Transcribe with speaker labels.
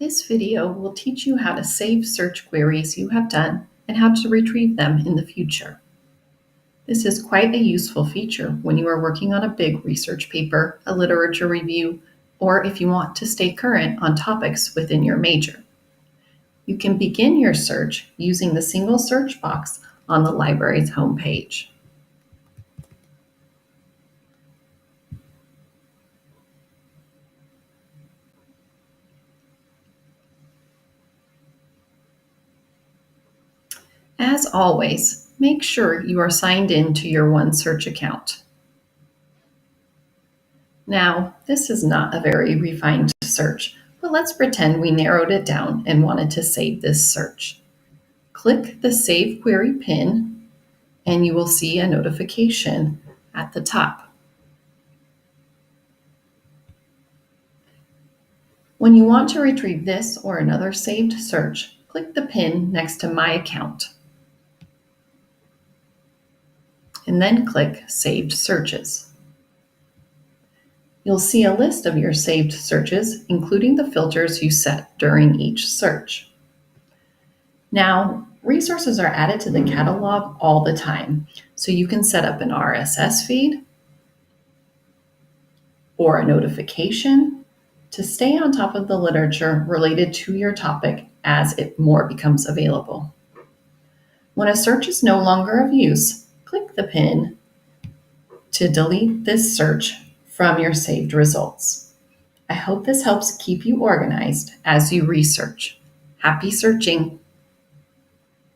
Speaker 1: This video will teach you how to save search queries you have done and how to retrieve them in the future. This is quite a useful feature when you are working on a big research paper, a literature review, or if you want to stay current on topics within your major. You can begin your search using the single search box on the library's homepage. As always, make sure you are signed in to your OneSearch account. Now, this is not a very refined search, but let's pretend we narrowed it down and wanted to save this search. Click the Save Query pin, and you will see a notification at the top. When you want to retrieve this or another saved search, click the pin next to My Account, and then click Saved Searches. You'll see a list of your saved searches, including the filters you set during each search. Now, resources are added to the catalog all the time, so you can set up an RSS feed or a notification to stay on top of the literature related to your topic as more becomes available. When a search is no longer of use, click the pin to delete this search from your saved results. I hope this helps keep you organized as you research. Happy searching!